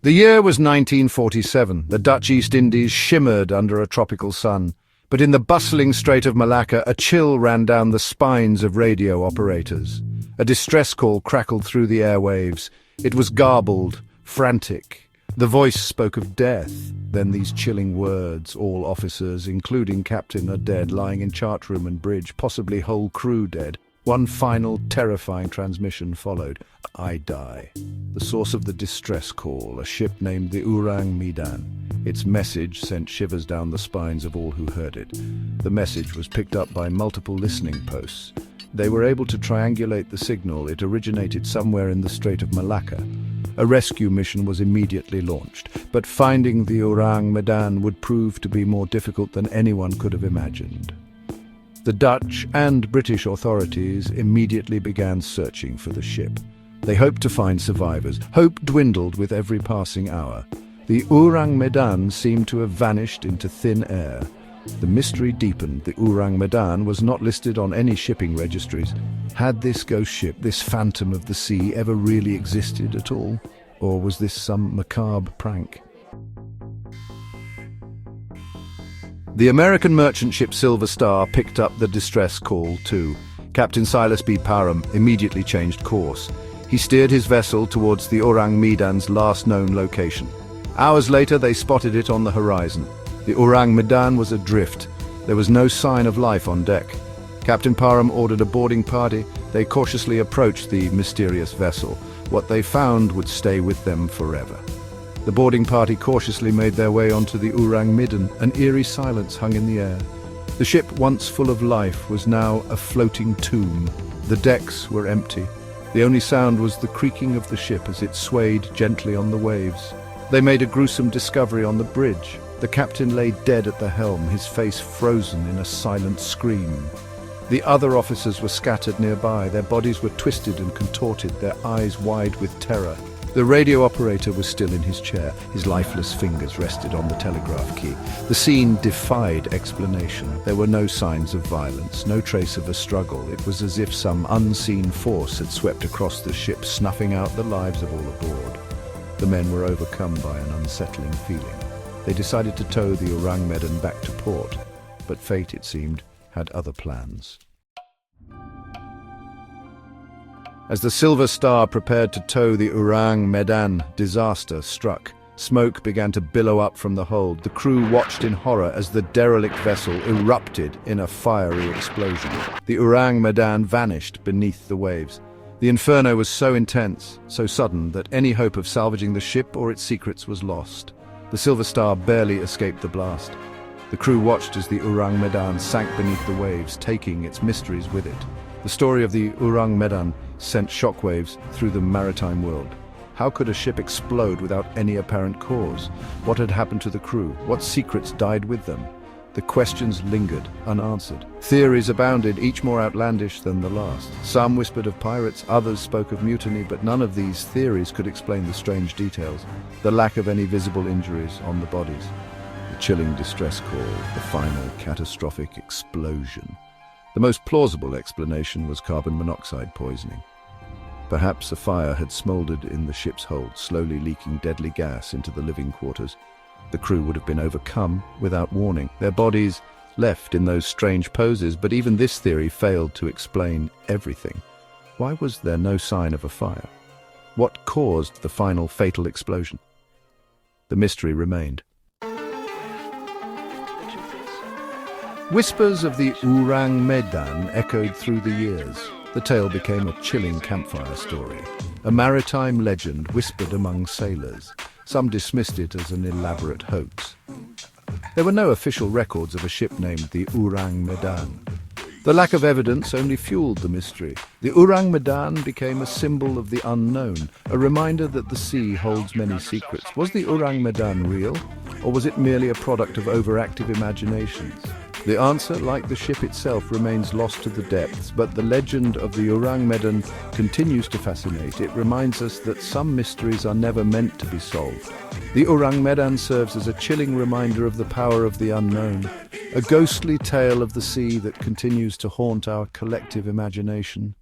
The year was 1947. The Dutch East Indies shimmered under a tropical sun. But in the bustling Strait of Malacca, a chill ran down the spines of radio operators. A distress call crackled through the airwaves. It was garbled, frantic. The voice spoke of death. Then these chilling words: all officers, including captain, are dead, lying in chart room and bridge, possibly whole crew dead. One final, terrifying transmission followed. I die. The source of the distress call, a ship named the Ourang Medan. Its message sent shivers down the spines of all who heard it. The message was picked up by multiple listening posts. They were able to triangulate the signal. It originated somewhere in the Strait of Malacca. A rescue mission was immediately launched, but finding the Ourang Medan would prove to be more difficult than anyone could have imagined. The Dutch and British authorities immediately began searching for the ship. They hoped to find survivors. Hope dwindled with every passing hour. The Ourang Medan seemed to have vanished into thin air. The mystery deepened. The Ourang Medan was not listed on any shipping registries. Had this ghost ship, this phantom of the sea, ever really existed at all? Or was this some macabre prank? The American merchant ship Silver Star picked up the distress call too. Captain Silas B. Parham immediately changed course. He steered his vessel towards the Ourang Medan's last known location. Hours later, they spotted it on the horizon. The Ourang Medan was adrift. There was no sign of life on deck. Captain Parham ordered a boarding party. They cautiously approached the mysterious vessel. What they found would stay with them forever. The boarding party cautiously made their way onto the Ourang Medan. An eerie silence hung in the air. The ship, once full of life, was now a floating tomb. The decks were empty. The only sound was the creaking of the ship as it swayed gently on the waves. They made a gruesome discovery on the bridge. The captain lay dead at the helm, his face frozen in a silent scream. The other officers were scattered nearby. Their bodies were twisted and contorted, their eyes wide with terror. The radio operator was still in his chair. His lifeless fingers rested on the telegraph key. The scene defied explanation. There were no signs of violence, no trace of a struggle. It was as if some unseen force had swept across the ship, snuffing out the lives of all aboard. The men were overcome by an unsettling feeling. They decided to tow the Ourang Medan back to port, but fate, it seemed, had other plans. As the Silver Star prepared to tow the Ourang Medan, disaster struck. Smoke began to billow up from the hold. The crew watched in horror as the derelict vessel erupted in a fiery explosion. The Ourang Medan vanished beneath the waves. The inferno was so intense, so sudden, that any hope of salvaging the ship or its secrets was lost. The Silver Star barely escaped the blast. The crew watched as the Ourang Medan sank beneath the waves, taking its mysteries with it. The story of the Ourang Medan sent shockwaves through the maritime world. How could a ship explode without any apparent cause? What had happened to the crew? What secrets died with them? The questions lingered, unanswered. Theories abounded, each more outlandish than the last. Some whispered of pirates, others spoke of mutiny, but none of these theories could explain the strange details, the lack of any visible injuries on the bodies, the chilling distress call, the final catastrophic explosion. The most plausible explanation was carbon monoxide poisoning. Perhaps a fire had smoldered in the ship's hold, slowly leaking deadly gas into the living quarters. The crew would have been overcome without warning, their bodies left in those strange poses, but even this theory failed to explain everything. Why was there no sign of a fire? What caused the final fatal explosion? The mystery remained. Whispers of the Ourang Medan echoed through the years. The tale became a chilling campfire story, a maritime legend whispered among sailors. Some dismissed it as an elaborate hoax. There were no official records of a ship named the Ourang Medan. The lack of evidence only fueled the mystery. The Ourang Medan became a symbol of the unknown, a reminder that the sea holds many secrets. Was the Ourang Medan real, or was it merely a product of overactive imaginations? The answer, like the ship itself, remains lost to the depths, but the legend of the Ourang Medan continues to fascinate. It reminds us that some mysteries are never meant to be solved. The Ourang Medan serves as a chilling reminder of the power of the unknown, a ghostly tale of the sea that continues to haunt our collective imagination.